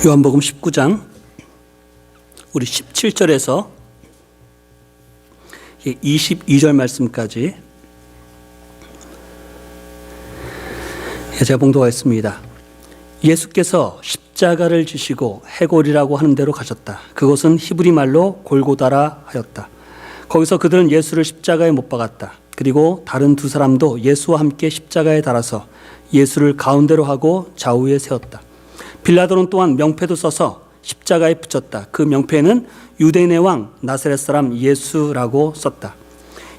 요한복음 19장 우리 17절에서 22절 말씀까지 제가 봉독하겠습니다. 예수께서 십자가를 지시고 해골이라고 하는 데로 가셨다. 그곳은 히브리 말로 골고다라 하였다. 거기서 그들은 예수를 십자가에 못 박았다. 그리고 다른 두 사람도 예수와 함께 십자가에 달아서 예수를 가운데로 하고 좌우에 세웠다. 빌라도는 또한 명패도 써서 십자가에 붙였다. 그 명패에는 유대인의 왕 나사렛 사람 예수라고 썼다.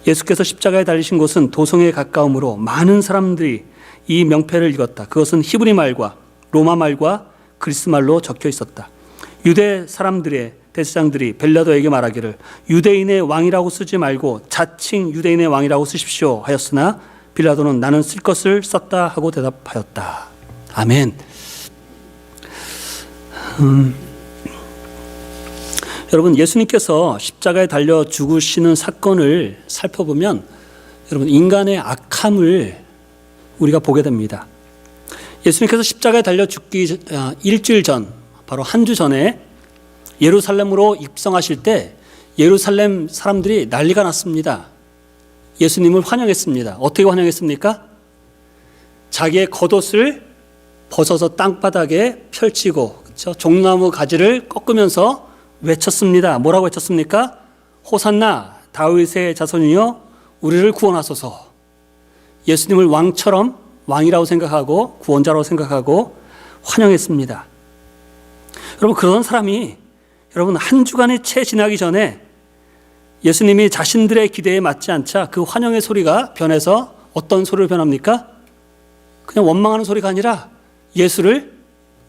예수께서 십자가에 달리신 곳은 도성에 가까우므로 많은 사람들이 이 명패를 읽었다. 그것은 히브리 말과 로마 말과 그리스 말로 적혀 있었다. 유대 사람들의 대제사장들이 빌라도에게 말하기를 유대인의 왕이라고 쓰지 말고 자칭 유대인의 왕이라고 쓰십시오 하였으나 빌라도는 나는 쓸 것을 썼다 하고 대답하였다. 아멘. 여러분, 예수님께서 십자가에 달려 죽으시는 사건을 살펴보면 여러분 인간의 악함을 우리가 보게 됩니다. 예수님께서 십자가에 달려 죽기 일주일 전, 바로 한 주 전에 예루살렘으로 입성하실 때 예루살렘 사람들이 난리가 났습니다. 예수님을 환영했습니다. 어떻게 환영했습니까? 자기의 겉옷을 벗어서 땅바닥에 펼치고 종나무 가지를 꺾으면서 외쳤습니다. 뭐라고 외쳤습니까? 호산나 다윗의 자손이여 우리를 구원하소서. 예수님을 왕처럼 왕이라고 생각하고 구원자라고 생각하고 환영했습니다. 여러분, 그런 사람이 여러분 한 주간이 채 지나기 전에 예수님이 자신들의 기대에 맞지 않자 그 환영의 소리가 변해서 어떤 소리로 변합니까? 그냥 원망하는 소리가 아니라 예수를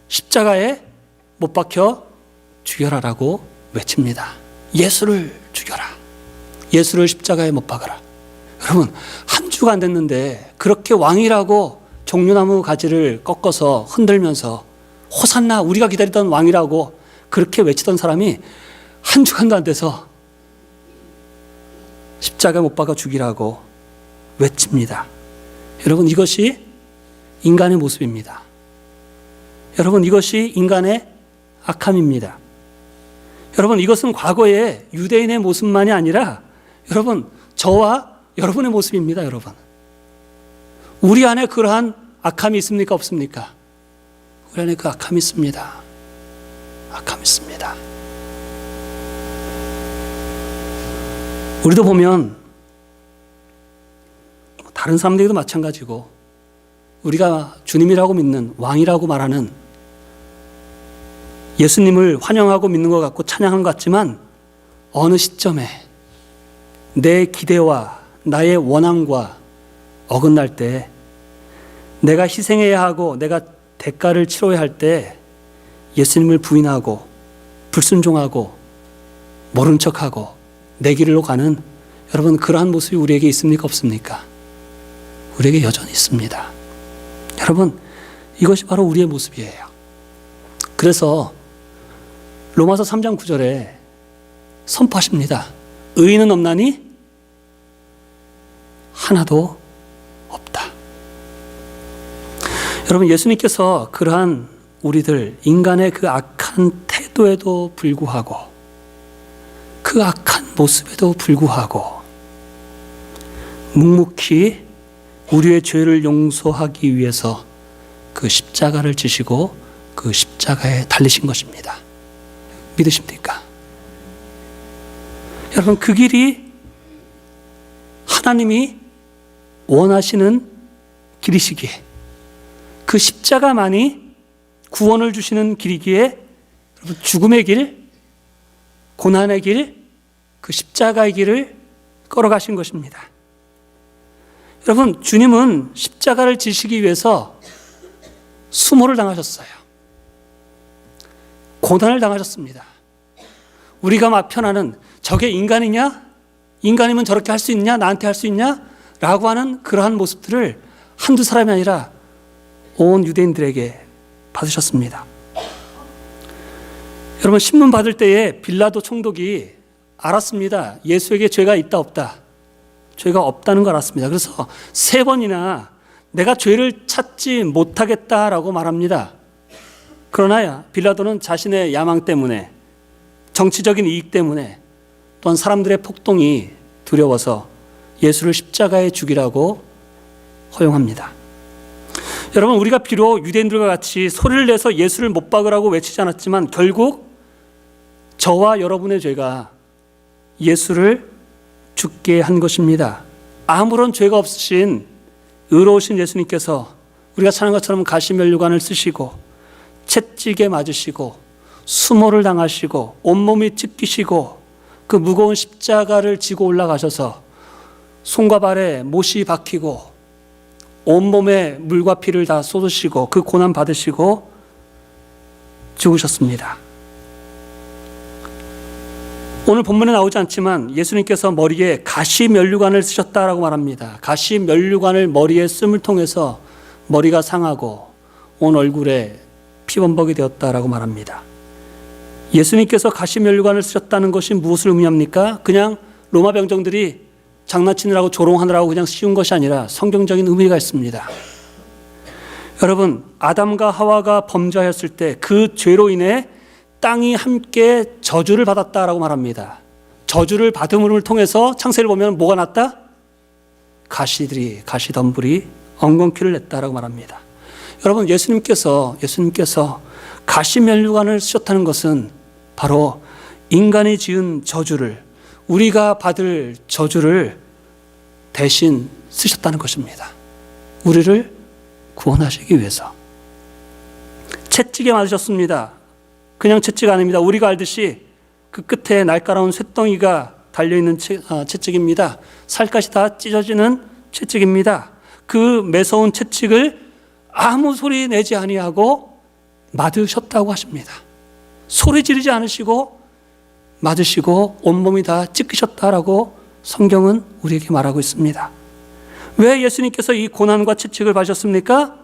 십자가에 못 박혀 죽여라라고 외칩니다. 예수를 죽여라. 예수를 십자가에 못 박아라. 여러분, 한 주가 안 됐는데 그렇게 왕이라고 종려나무 가지를 꺾어서 흔들면서 호산나 우리가 기다리던 왕이라고 그렇게 외치던 사람이 한 주간도 안 돼서 십자가에 못 박아 죽이라고 외칩니다. 여러분, 이것이 인간의 모습입니다. 여러분, 이것이 인간의 악함입니다. 여러분, 이것은 과거의 유대인의 모습만이 아니라 여러분 저와 여러분의 모습입니다. 여러분, 우리 안에 그러한 악함이 있습니까? 없습니까? 우리 안에 그 악함이 있습니다. 악함이 있습니다. 우리도 보면 다른 사람들도 마찬가지고 우리가 주님이라고 믿는 왕이라고 말하는 예수님을 환영하고 믿는 것 같고 찬양한 것 같지만 어느 시점에 내 기대와 나의 원함과 어긋날 때 내가 희생해야 하고 내가 대가를 치러야 할 때 예수님을 부인하고 불순종하고 모른 척하고 내 길로 가는 여러분 그러한 모습이 우리에게 있습니까? 없습니까? 우리에게 여전히 있습니다. 여러분, 이것이 바로 우리의 모습이에요. 그래서 로마서 3장 9절에 선포하십니다. 의인은 없나니 하나도 없다. 여러분, 예수님께서 그러한 우리들 인간의 그 악한 태도에도 불구하고 그 악한 모습에도 불구하고 묵묵히 우리의 죄를 용서하기 위해서 그 십자가를 지시고 그 십자가에 달리신 것입니다. 믿으십니까? 여러분, 그 길이 하나님이 원하시는 길이시기에 그 십자가만이 구원을 주시는 길이기에 여러분 죽음의 길, 고난의 길, 그 십자가의 길을 걸어가신 것입니다. 여러분, 주님은 십자가를 지시기 위해서 수모를 당하셨어요. 고난을 당하셨습니다. 우리가 막 편하는 저게 인간이냐? 인간이면 저렇게 할 수 있냐? 나한테 할 수 있냐? 라고 하는 그러한 모습들을 한두 사람이 아니라 온 유대인들에게 받으셨습니다. 여러분, 신문 받을 때에 빌라도 총독이 알았습니다. 예수에게 죄가 있다 없다. 죄가 없다는 걸 알았습니다. 그래서 3번이나 내가 죄를 찾지 못하겠다라고 말합니다. 그러나 빌라도는 자신의 야망 때문에, 정치적인 이익 때문에, 또한 사람들의 폭동이 두려워서 예수를 십자가에 죽이라고 허용합니다. 여러분, 우리가 비록 유대인들과 같이 소리를 내서 예수를 못 박으라고 외치지 않았지만 결국 저와 여러분의 죄가 예수를 죽게 한 것입니다. 아무런 죄가 없으신 의로우신 예수님께서 우리가 찾는 것처럼 가시면류관을 쓰시고 채찍에 맞으시고 수모를 당하시고 온몸이 찢기시고 그 무거운 십자가를 지고 올라가셔서 손과 발에 못이 박히고 온몸에 물과 피를 다 쏟으시고 그 고난 받으시고 죽으셨습니다. 오늘 본문에 나오지 않지만 예수님께서 머리에 가시면류관을 쓰셨다라고 말합니다. 가시면류관을 머리에 씀을 통해서 머리가 상하고 온 얼굴에 피범벅이 되었다라고 말합니다. 예수님께서 가시면류관을 쓰셨다는 것이 무엇을 의미합니까? 그냥 로마 병정들이 장난치느라고 조롱하느라고 그냥 씌운 것이 아니라 성경적인 의미가 있습니다. 여러분, 아담과 하와가 범죄하였을 때 그 죄로 인해 땅이 함께 저주를 받았다라고 말합니다. 저주를 받음을 통해서 창세를 보면 뭐가 났다? 가시덤불이 엉겅퀴를 냈다라고 말합니다. 여러분, 예수님께서 가시면류관을 쓰셨다는 것은 바로 인간이 지은 저주를, 우리가 받을 저주를 대신 쓰셨다는 것입니다. 우리를 구원하시기 위해서. 채찍에 맞으셨습니다. 그냥 채찍 아닙니다. 우리가 알듯이 그 끝에 날카로운 쇳덩이가 달려있는 채찍입니다. 살갗이 다 찢어지는 채찍입니다. 그 매서운 채찍을 아무 소리 내지 아니하고 맞으셨다고 하십니다. 소리 지르지 않으시고 맞으시고 온몸이 다 찢기셨다라고 성경은 우리에게 말하고 있습니다. 왜 예수님께서 이 고난과 채찍을 받으셨습니까?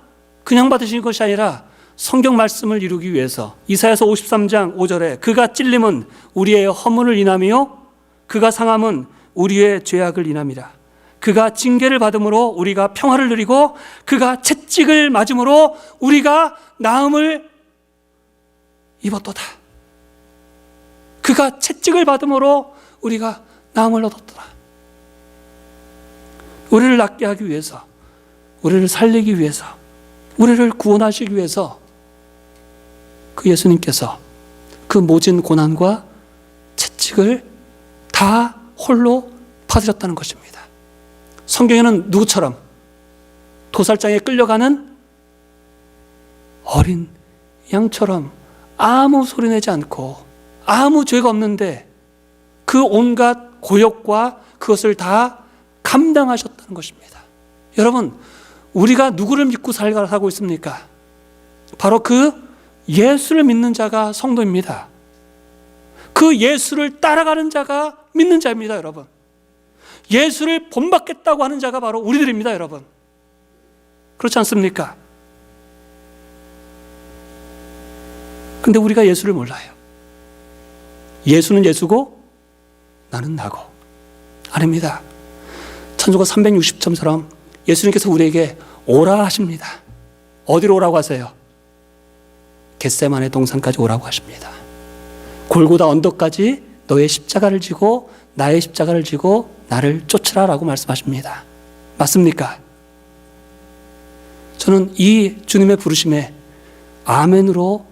그냥 받으신 것이 아니라 성경 말씀을 이루기 위해서 이사야서 53장 5절에 그가 찔림은 우리의 허물을 인하며 그가 상함은 우리의 죄악을 인함이라. 그가 징계를 받음으로 우리가 평화를 누리고 그가 채찍을 맞음으로 우리가 나음을 입었도다. 그가 채찍을 받음으로 우리가 나음을 얻었더라. 우리를 낫게 하기 위해서, 우리를 살리기 위해서, 우리를 구원하시기 위해서 그 예수님께서 그 모진 고난과 채찍을 다 홀로 받으셨다는 것입니다. 성경에는 누구처럼 도살장에 끌려가는 어린 양처럼 아무 소리 내지 않고 아무 죄가 없는데 그 온갖 고역과 그것을 다 감당하셨다는 것입니다. 여러분, 우리가 누구를 믿고 살고 있습니까? 바로 그 예수를 믿는 자가 성도입니다. 그 예수를 따라가는 자가 믿는 자입니다, 여러분. 예수를 본받겠다고 하는 자가 바로 우리들입니다, 여러분. 그렇지 않습니까? 근데 우리가 예수를 몰라요. 예수는 예수고 나는 나고. 아닙니다. 찬송가 360점처럼 예수님께서 우리에게 오라 하십니다. 어디로 오라고 하세요? 겟세마네 동산까지 오라고 하십니다. 골고다 언덕까지 너의 십자가를 지고 나의 십자가를 지고 나를 쫓으라라고 말씀하십니다. 맞습니까? 저는 이 주님의 부르심에 아멘으로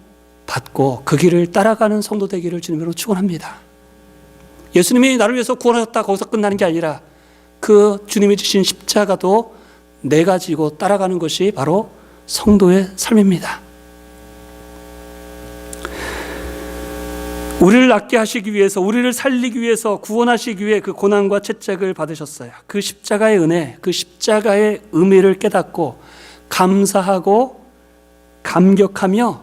받고 그 길을 따라가는 성도 되기를 주님으로 축원합니다. 예수님이 나를 위해서 구원하셨다 거기서 끝나는 게 아니라 그 주님이 주신 십자가도 내가 지고 따라가는 것이 바로 성도의 삶입니다. 우리를 낫게 하시기 위해서, 우리를 살리기 위해서, 구원하시기 위해 그 고난과 채찍을 받으셨어요. 그 십자가의 은혜, 그 십자가의 의미를 깨닫고 감사하고 감격하며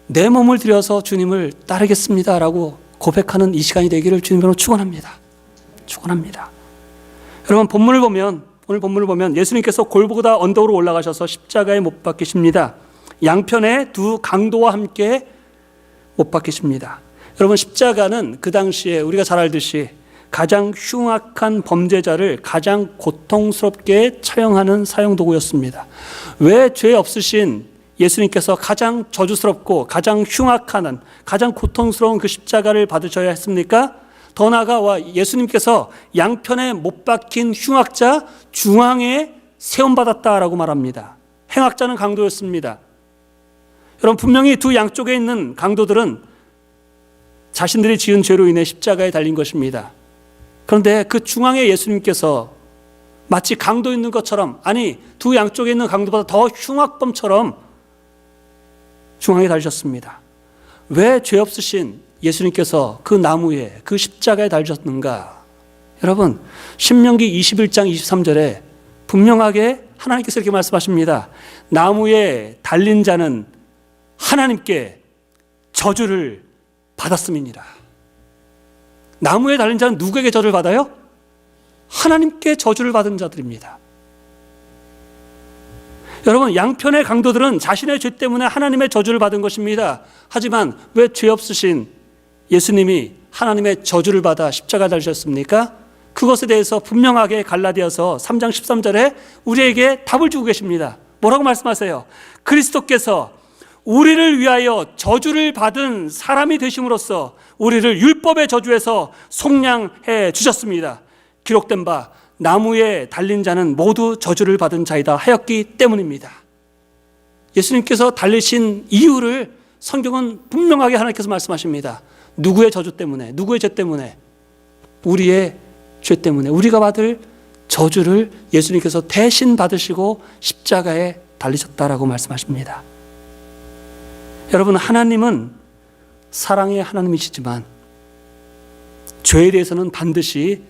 내 몸을 들여서 주님을 따르겠습니다라고 고백하는 이 시간이 되기를 주님으로 축원합니다. 축원합니다. 여러분, 오늘 본문을 보면 예수님께서 골고다 언덕으로 올라가셔서 십자가에 못 박히십니다. 양편에 두 강도와 함께 못 박히십니다. 여러분, 십자가는 그 당시에 우리가 잘 알듯이 가장 흉악한 범죄자를 가장 고통스럽게 처형하는 사형도구였습니다. 왜 죄 없으신 예수님께서 가장 저주스럽고 가장 흉악한, 가장 고통스러운 그 십자가를 받으셔야 했습니까? 더 나아가 예수님께서 양편에 못 박힌 흉악자 중앙에 세움받았다라고 말합니다. 행악자는 강도였습니다. 여러분, 분명히 두 양쪽에 있는 강도들은 자신들이 지은 죄로 인해 십자가에 달린 것입니다. 그런데 그 중앙에 예수님께서 마치 강도 있는 것처럼, 아니 두 양쪽에 있는 강도보다 더 흉악범처럼 중앙에 달리셨습니다. 왜 죄 없으신 예수님께서 그 나무에, 그 십자가에 달리셨는가? 여러분, 신명기 21장 23절에 분명하게 하나님께서 이렇게 말씀하십니다. 나무에 달린 자는 하나님께 저주를 받았음이니라. 나무에 달린 자는 누구에게 저주를 받아요? 하나님께 저주를 받은 자들입니다. 여러분, 양편의 강도들은 자신의 죄 때문에 하나님의 저주를 받은 것입니다. 하지만 왜 죄 없으신 예수님이 하나님의 저주를 받아 십자가에 달리셨습니까? 그것에 대해서 분명하게 갈라디아서 3장 13절에 우리에게 답을 주고 계십니다. 뭐라고 말씀하세요? 그리스도께서 우리를 위하여 저주를 받은 사람이 되심으로써 우리를 율법의 저주에서 속량해 주셨습니다. 기록된 바 나무에 달린 자는 모두 저주를 받은 자이다 하였기 때문입니다. 예수님께서 달리신 이유를 성경은 분명하게 하나님께서 말씀하십니다. 누구의 저주 때문에, 누구의 죄 때문에? 우리의 죄 때문에, 우리가 받을 저주를 예수님께서 대신 받으시고 십자가에 달리셨다라고 말씀하십니다. 여러분, 하나님은 사랑의 하나님이시지만 죄에 대해서는 반드시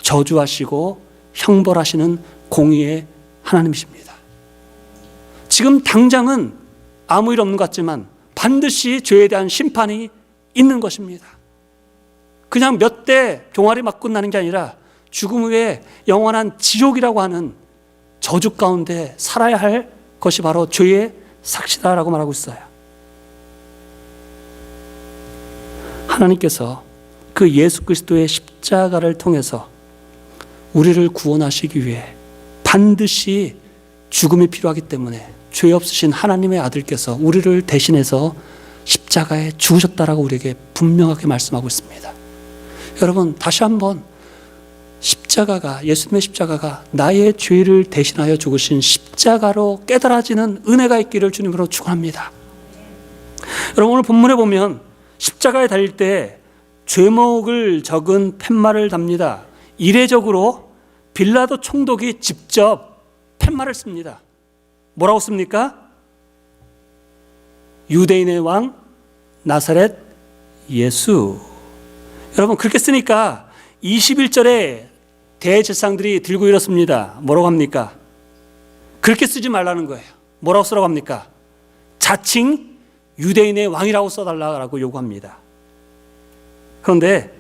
저주하시고 형벌하시는 공의의 하나님이십니다. 지금 당장은 아무 일 없는 것 같지만 반드시 죄에 대한 심판이 있는 것입니다. 그냥 몇 대 종아리 맞고 끝나는 게 아니라 죽음 후에 영원한 지옥이라고 하는 저주 가운데 살아야 할 것이 바로 죄의 삭시다라고 말하고 있어요. 하나님께서 그 예수 그리스도의 십자가를 통해서 우리를 구원하시기 위해 반드시 죽음이 필요하기 때문에 죄 없으신 하나님의 아들께서 우리를 대신해서 십자가에 죽으셨다라고 우리에게 분명하게 말씀하고 있습니다. 여러분, 다시 한번 십자가가, 예수님의 십자가가 나의 죄를 대신하여 죽으신 십자가로 깨달아지는 은혜가 있기를 주님으로 축원합니다. 여러분, 오늘 본문에 보면 십자가에 달릴 때 죄목을 적은 팻말을 답니다. 이례적으로 빌라도 총독이 직접 팻말을 씁니다. 뭐라고 씁니까? 유대인의 왕 나사렛 예수. 여러분, 그렇게 쓰니까 21절에 대제사장들이 들고 일었습니다. 뭐라고 합니까? 그렇게 쓰지 말라는 거예요. 뭐라고 쓰라고 합니까? 자칭 유대인의 왕이라고 써달라고 요구합니다. 그런데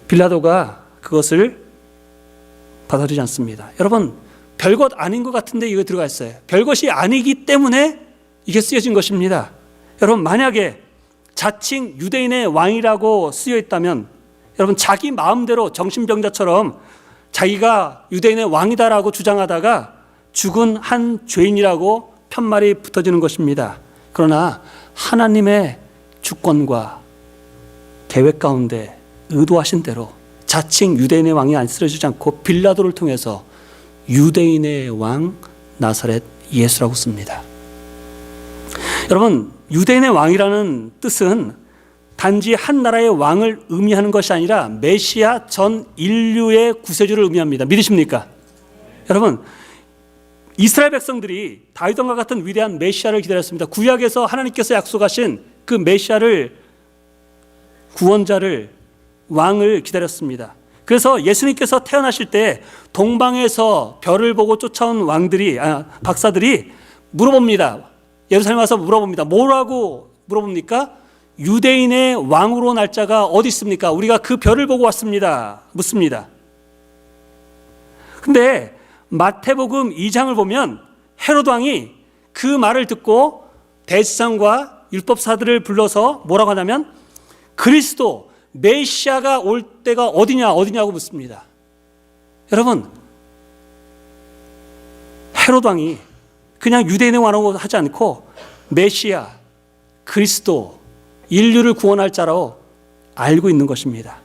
빌라도가 그것을 받아들이지 않습니다. 여러분, 별것 아닌 것 같은데 이거 들어가 있어요. 별것이 아니기 때문에 이게 쓰여진 것입니다. 여러분, 만약에 자칭 유대인의 왕이라고 쓰여 있다면 여러분, 자기 마음대로 정신병자처럼 자기가 유대인의 왕이다라고 주장하다가 죽은 한 죄인이라고 편말이 붙어지는 것입니다. 그러나 하나님의 주권과 계획 가운데 의도하신 대로 자칭 유대인의 왕이 안 쓰여지지 않고 빌라도를 통해서 유대인의 왕 나사렛 예수라고 씁니다. 여러분, 유대인의 왕이라는 뜻은 단지 한 나라의 왕을 의미하는 것이 아니라 메시아 전 인류의 구세주를 의미합니다. 믿으십니까? 여러분, 이스라엘 백성들이 다윗 왕과 같은 위대한 메시아를 기다렸습니다. 구약에서 하나님께서 약속하신 그 메시아를, 구원자를, 왕을 기다렸습니다. 그래서 예수님께서 태어나실 때 동방에서 별을 보고 쫓아온 박사들이 물어봅니다. 예루살렘 와서 물어봅니다. 뭐라고 물어봅니까? 유대인의 왕으로 날짜가 어디 있습니까? 우리가 그 별을 보고 왔습니다. 묻습니다. 근데 마태복음 2장을 보면 헤롯 왕이 그 말을 듣고 대제사장과 율법사들을 불러서 뭐라고 하냐면 그리스도 메시아가 올 때가 어디냐고 묻습니다. 여러분, 헤롯 왕이 그냥 유대인의 왕으로 하지 않고 메시아, 그리스도, 인류를 구원할 자로 알고 있는 것입니다.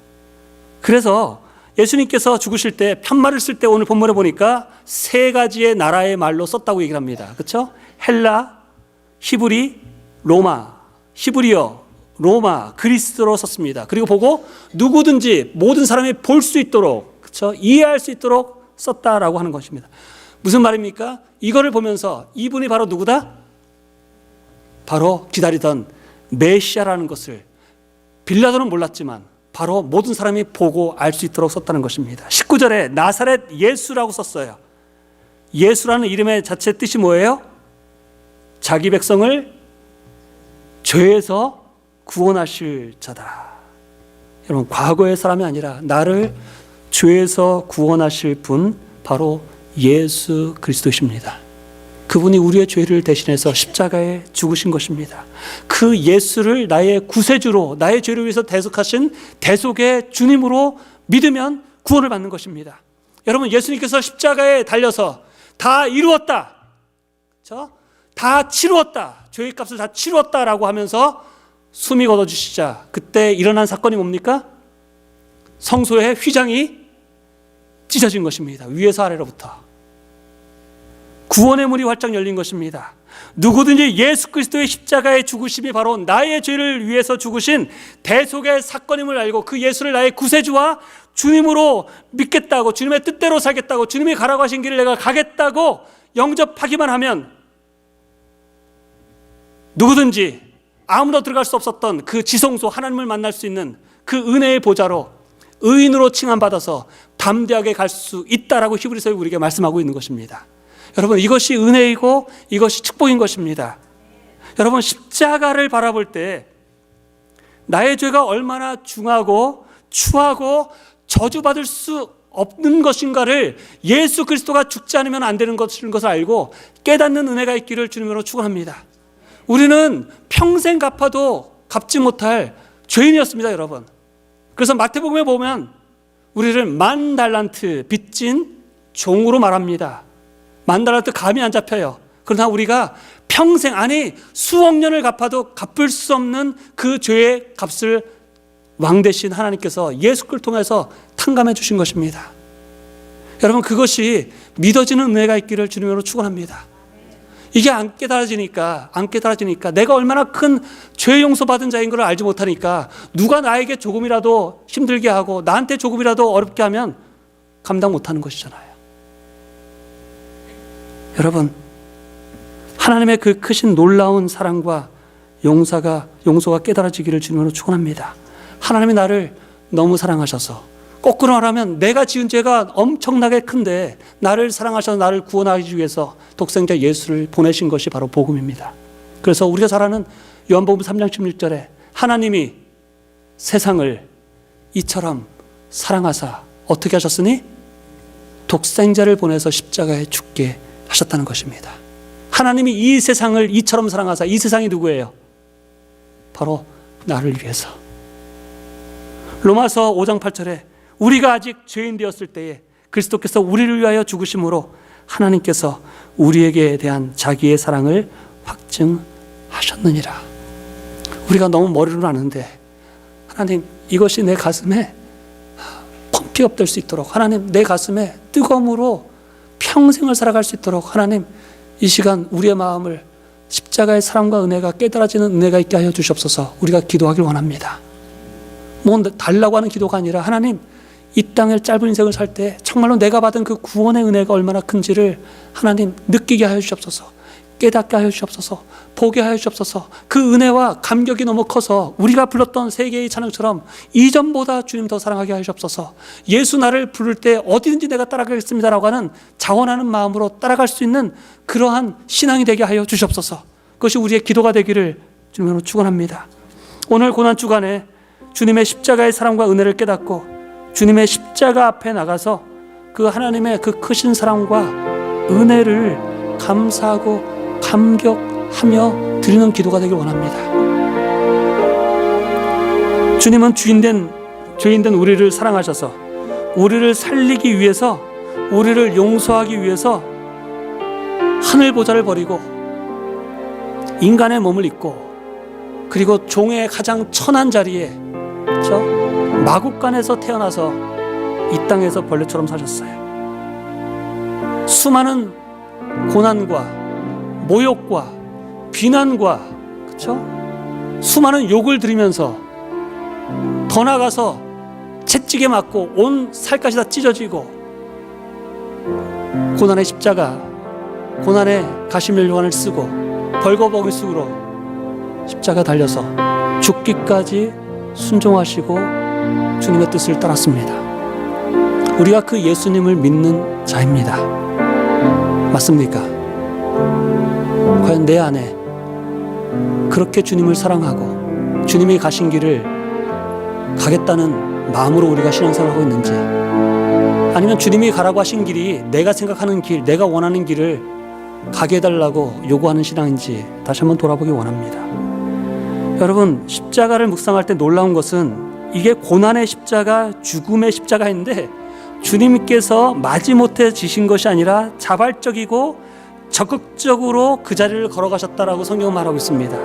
그래서 예수님께서 죽으실 때 편말을 쓸 때 오늘 본문에 보니까 세 가지의 나라의 말로 썼다고 얘기를 합니다. 그렇죠? 헬라, 히브리, 로마, 히브리어, 로마, 그리스로 썼습니다. 그리고 보고 누구든지 모든 사람이 볼 수 있도록, 그렇죠? 이해할 수 있도록 썼다라고 하는 것입니다. 무슨 말입니까? 이거를 보면서 이분이 바로 누구다? 바로 기다리던 메시아라는 것을 빌라도는 몰랐지만 바로 모든 사람이 보고 알 수 있도록 썼다는 것입니다. 19절에 나사렛 예수라고 썼어요. 예수라는 이름의 자체 뜻이 뭐예요? 자기 백성을 죄에서 구원하실 자다. 여러분, 과거의 사람이 아니라 나를 죄에서 구원하실 분, 바로 예수 그리스도십니다. 그분이 우리의 죄를 대신해서 십자가에 죽으신 것입니다. 그 예수를 나의 구세주로, 나의 죄를 위해서 대속하신 대속의 주님으로 믿으면 구원을 받는 것입니다. 여러분, 예수님께서 십자가에 달려서 다 이루었다, 다 치루었다, 죄의 값을 다 치루었다라고 하면서 숨이 걷어주시자 그때 일어난 사건이 뭡니까? 성소의 휘장이 찢어진 것입니다. 위에서 아래로부터 구원의 문이 활짝 열린 것입니다. 누구든지 예수 그리스도의 십자가의 죽으심이 바로 나의 죄를 위해서 죽으신 대속의 사건임을 알고 그 예수를 나의 구세주와 주님으로 믿겠다고, 주님의 뜻대로 살겠다고, 주님이 가라고 하신 길을 내가 가겠다고 영접하기만 하면 누구든지 아무도 들어갈 수 없었던 그 지성소, 하나님을 만날 수 있는 그 은혜의 보좌로 의인으로 칭함받아서 담대하게 갈 수 있다라고 히브리서에 우리에게 말씀하고 있는 것입니다. 여러분, 이것이 은혜이고 이것이 축복인 것입니다. 여러분, 십자가를 바라볼 때 나의 죄가 얼마나 중하고 추하고 저주받을 수 없는 것인가를 예수 그리스도가 죽지 않으면 안 되는 것을 알고 깨닫는 은혜가 있기를 주님으로 축원합니다. 우리는 평생 갚아도 갚지 못할 죄인이었습니다, 여러분. 그래서 마태복음에 보면 우리를 10,000달란트 빚진 종으로 말합니다. 10,000달란트 감이 안 잡혀요. 그러나 우리가 평생, 아니 수억 년을 갚아도 갚을 수 없는 그 죄의 값을 왕 대신 하나님께서 예수 그리스도를 통해서 탕감해 주신 것입니다. 여러분, 그것이 믿어지는 은혜가 있기를 주님으로 축원합니다. 이게 안 깨달아지니까 내가 얼마나 큰 죄 용서받은 자인 걸 알지 못하니까 누가 나에게 조금이라도 힘들게 하고 나한테 조금이라도 어렵게 하면 감당 못하는 것이잖아요. 여러분, 하나님의 그 크신 놀라운 사랑과 용서가 깨달아지기를 주님으로 축원합니다. 하나님이 나를 너무 사랑하셔서, 거꾸로 말하면 내가 지은 죄가 엄청나게 큰데 나를 사랑하셔서 나를 구원하기 위해서 독생자 예수를 보내신 것이 바로 복음입니다. 그래서 우리가 잘 아는 요한복음 3장 16절에 하나님이 세상을 이처럼 사랑하사 어떻게 하셨으니? 독생자를 보내서 십자가에 죽게 하셨다는 것입니다. 하나님이 이 세상을 이처럼 사랑하사, 이 세상이 누구예요? 바로 나를 위해서. 로마서 5장 8절에 우리가 아직 죄인 되었을 때에 그리스도께서 우리를 위하여 죽으심으로 하나님께서 우리에게 대한 자기의 사랑을 확증하셨느니라. 우리가 너무 머리로 아는데, 하나님, 이것이 내 가슴에 펌픽업 될 수 있도록, 하나님, 내 가슴에 뜨거움으로 평생을 살아갈 수 있도록 하나님, 이 시간 우리의 마음을 십자가의 사랑과 은혜가 깨달아지는 은혜가 있게 하여 주시옵소서. 우리가 기도하길 원합니다. 뭐 달라고 하는 기도가 아니라, 하나님, 이 땅을 짧은 인생을 살 때 정말로 내가 받은 그 구원의 은혜가 얼마나 큰지를 하나님 느끼게 하여 주시옵소서. 깨닫게 하여 주시옵소서. 보게 하여 주시옵소서. 그 은혜와 감격이 너무 커서 우리가 불렀던 세계의 찬양처럼 이전보다 주님 더 사랑하게 하여 주시옵소서. 예수 나를 부를 때 어디든지 내가 따라가겠습니다라고 하는 자원하는 마음으로 따라갈 수 있는 그러한 신앙이 되게 하여 주시옵소서. 그것이 우리의 기도가 되기를 주님으로 축원합니다. 오늘 고난주간에 주님의 십자가의 사랑과 은혜를 깨닫고 주님의 십자가 앞에 나가서 그 하나님의 그 크신 사랑과 은혜를 감사하고 감격하며 드리는 기도가 되길 원합니다. 주님은 죄인된 우리를 사랑하셔서 우리를 살리기 위해서, 우리를 용서하기 위해서 하늘 보좌를 버리고 인간의 몸을 입고 그리고 종의 가장 천한 자리에 그렇죠? 마국간에서 태어나서 이 땅에서 벌레처럼 사셨어요. 수많은 고난과 모욕과 비난과 그렇죠? 수많은 욕을 들으면서 더 나아가서 채찍에 맞고 온 살갗이 다 찢어지고 고난의 십자가, 고난의 가시면류관을 쓰고 벌거벗은 쑥으로 십자가 달려서 죽기까지 순종하시고 주님의 뜻을 따랐습니다. 우리가 그 예수님을 믿는 자입니다. 맞습니까? 과연 내 안에 그렇게 주님을 사랑하고 주님이 가신 길을 가겠다는 마음으로 우리가 신앙생활을 하고 있는지, 아니면 주님이 가라고 하신 길이 내가 생각하는 길, 내가 원하는 길을 가게 해달라고 요구하는 신앙인지 다시 한번 돌아보기 원합니다. 여러분, 십자가를 묵상할 때 놀라운 것은 이게 고난의 십자가, 죽음의 십자가인데 주님께서 마지못해 지신 것이 아니라 자발적이고 적극적으로 그 자리를 걸어가셨다라고 성경은 말하고 있습니다.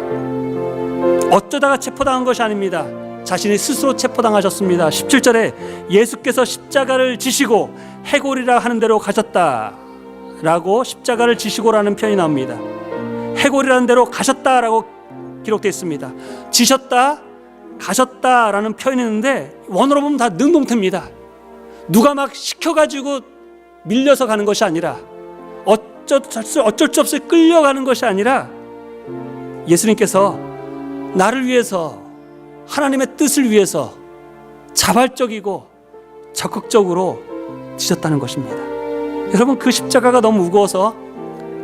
어쩌다가 체포당한 것이 아닙니다. 자신이 스스로 체포당하셨습니다. 17절에 예수께서 십자가를 지시고 해골이라 하는 대로 가셨다라고 십자가를 지시고라는 표현이 나옵니다. 해골이라는 대로 가셨다라고 기록되어 있습니다. 지셨다, 가셨다라는 표현이 있는데 원어로 보면 다 능동태입니다. 누가 막 시켜가지고 밀려서 가는 것이 아니라 어쩔 수 없이 끌려가는 것이 아니라 예수님께서 나를 위해서, 하나님의 뜻을 위해서 자발적이고 적극적으로 지셨다는 것입니다. 여러분, 그 십자가가 너무 무거워서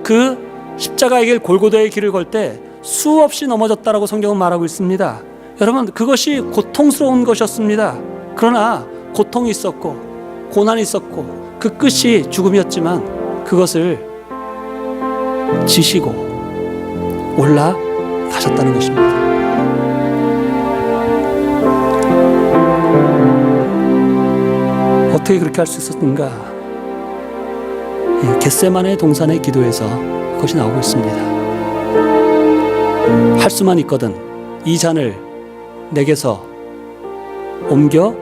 그 십자가의 길, 골고다의 길을 걸 때 수없이 넘어졌다라고 성경은 말하고 있습니다. 여러분, 그것이 고통스러운 것이었습니다. 그러나 고통이 있었고 고난이 있었고 그 끝이 죽음이었지만 그것을 지시고 올라가셨다는 것입니다. 어떻게 그렇게 할 수 있었는가? 겟세마네 동산의 기도에서 그것이 나오고 있습니다. 할 수만 있거든 이 잔을 내게서 옮겨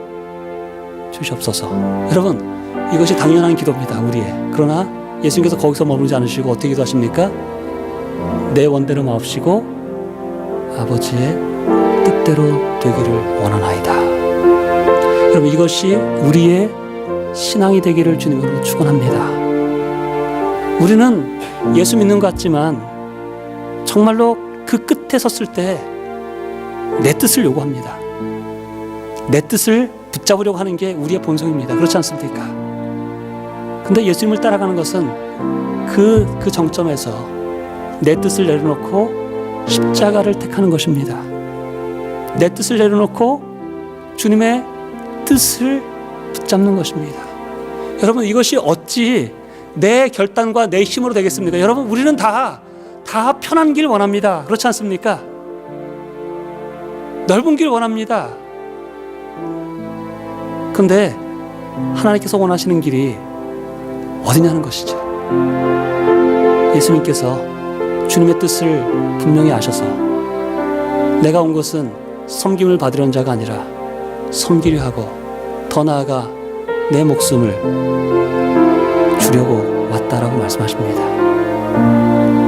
주시옵소서. 여러분, 이것이 당연한 기도입니다. 우리의. 그러나 예수님께서 거기서 머무르지 않으시고 어떻게 기도하십니까? 내 원대로 마옵시고 아버지의 뜻대로 되기를 원하나이다. 여러분, 이것이 우리의 신앙이 되기를 주님으로 축원합니다. 우리는 예수 믿는 것 같지만 정말로 그 끝에 섰을 때 내 뜻을 요구합니다. 내 뜻을 붙잡으려고 하는 게 우리의 본성입니다. 그렇지 않습니까? 근데 예수님을 따라가는 것은 그 정점에서 내 뜻을 내려놓고 십자가를 택하는 것입니다. 내 뜻을 내려놓고 주님의 뜻을 붙잡는 것입니다. 여러분, 이것이 어찌 내 결단과 내 힘으로 되겠습니까? 여러분, 우리는 다 편한 길 원합니다. 그렇지 않습니까? 넓은 길 원합니다. 근데 하나님께서 원하시는 길이 어디냐는 것이죠. 예수님께서 주님의 뜻을 분명히 아셔서 내가 온 것은 섬김을 받으려는 자가 아니라 섬기려 하고 더 나아가 내 목숨을 주려고 왔다라고 말씀하십니다.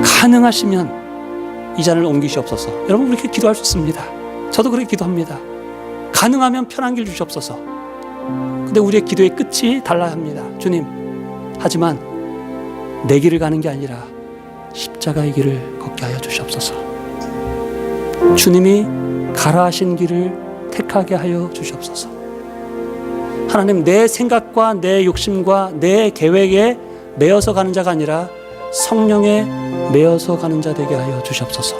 가능하시면 이 잔을 옮기시옵소서. 여러분, 그렇게 기도할 수 있습니다. 저도 그렇게 기도합니다. 가능하면 편한 길 주시옵소서. 근데 우리의 기도의 끝이 달라야 합니다. 주님, 하지만 내 길을 가는 게 아니라 십자가의 길을 걷게 하여 주시옵소서. 주님이 가라 하신 길을 택하게 하여 주시옵소서. 하나님, 내 생각과 내 욕심과 내 계획에 매여서 가는 자가 아니라 성령에 매여서 가는 자 되게 하여 주시옵소서.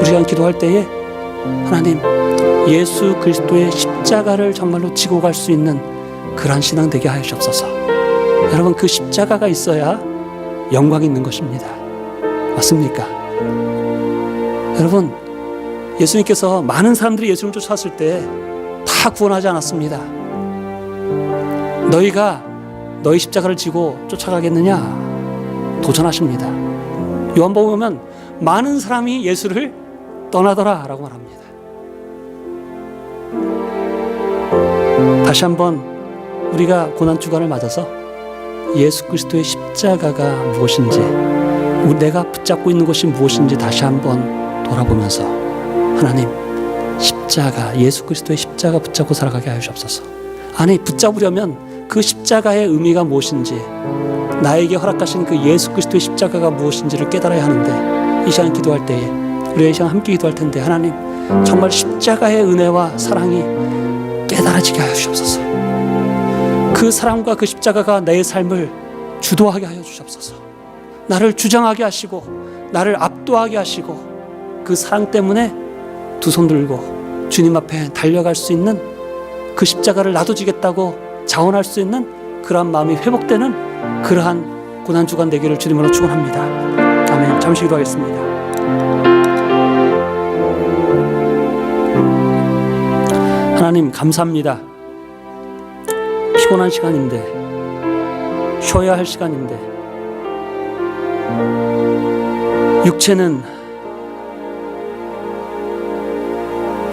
우리가 기도할 때에 하나님, 예수 그리스도의 십자가를 정말로 지고 갈 수 있는 그러한 신앙 되게 하여 주옵소서. 여러분, 그 십자가가 있어야 영광이 있는 것입니다. 맞습니까? 여러분, 예수님께서 많은 사람들이 예수님을 쫓아왔을 때 다 구원하지 않았습니다. 너희가 너희 십자가를 지고 쫓아가겠느냐? 도전하십니다. 요한복음 보면 많은 사람이 예수를 떠나더라 라고 말합니다. 다시 한번 우리가 고난주간을 맞아서 예수 그리스도의 십자가가 무엇인지, 내가 붙잡고 있는 것이 무엇인지 다시 한번 돌아보면서 하나님, 십자가, 예수 그리스도의 십자가 붙잡고 살아가게 하여 주옵소서. 아니, 붙잡으려면 그 십자가의 의미가 무엇인지, 나에게 허락하신 그 예수 그리스도의 십자가가 무엇인지를 깨달아야 하는데, 이 시간 기도할 때에 우리가 이 시간 함께 기도할 텐데, 하나님 정말 십자가의 은혜와 사랑이 깨달아지게 하여 주옵소서. 그 사랑과 그 십자가가 내 삶을 주도하게 하여 주옵소서. 나를 주장하게 하시고 나를 압도하게 하시고, 그 사랑 때문에 두 손 들고 주님 앞에 달려갈 수 있는, 그 십자가를 나도 지겠다고 자원할 수 있는 그러한 마음이 회복되는 그러한 고난주간 되기를 주님으로 축원합니다. 아멘. 잠시 기도하겠습니다. 하나님 감사합니다. 피곤한 시간인데, 쉬어야 할 시간인데, 육체는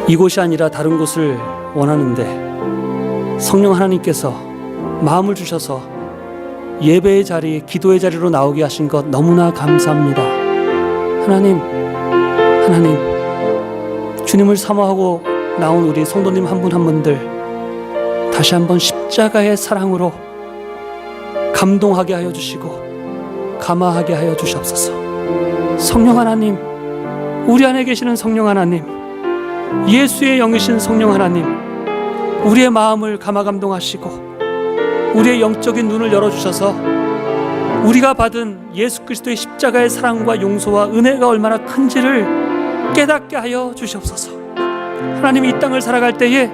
이곳이 아니라 다른 곳을 원하는데, 성령 하나님께서 마음을 주셔서 예배의 자리, 기도의 자리로 나오게 하신 것 너무나 감사합니다. 하나님, 주님을 사모하고 나온 우리 성도님 한 분 한 분들 다시 한번 십자가의 사랑으로 감동하게 하여 주시고 감화하게 하여 주시옵소서. 성령 하나님, 우리 안에 계시는 성령 하나님, 예수의 영이신 성령 하나님, 우리의 마음을 감화 감동하시고 우리의 영적인 눈을 열어주셔서 우리가 받은 예수 그리스도의 십자가의 사랑과 용서와 은혜가 얼마나 큰지를 깨닫게 하여 주시옵소서. 하나님, 이 땅을 살아갈 때에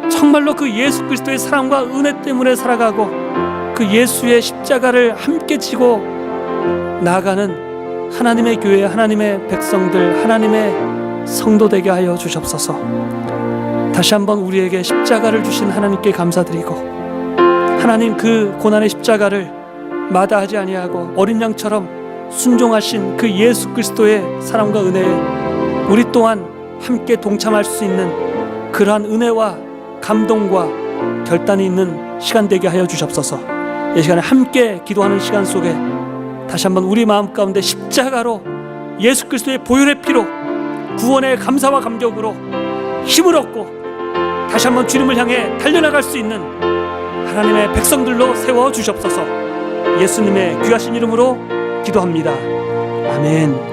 정말로 그 예수 그리스도의 사랑과 은혜 때문에 살아가고, 그 예수의 십자가를 함께 지고 나아가는 하나님의 교회, 하나님의 백성들, 하나님의 성도 되게 하여 주시옵소서. 다시 한번 우리에게 십자가를 주신 하나님께 감사드리고, 하나님, 그 고난의 십자가를 마다하지 아니하고 어린 양처럼 순종하신 그 예수 그리스도의 사랑과 은혜에 우리 또한 함께 동참할 수 있는 그러한 은혜와 감동과 결단이 있는 시간 되게 하여 주시옵소서. 이 시간에 함께 기도하는 시간 속에 다시 한번 우리 마음 가운데 십자가로, 예수 그리스도의 보혈의 피로 구원의 감사와 감격으로 힘을 얻고 다시 한번 주님을 향해 달려나갈 수 있는 하나님의 백성들로 세워 주시옵소서. 예수님의 귀하신 이름으로 기도합니다. 아멘.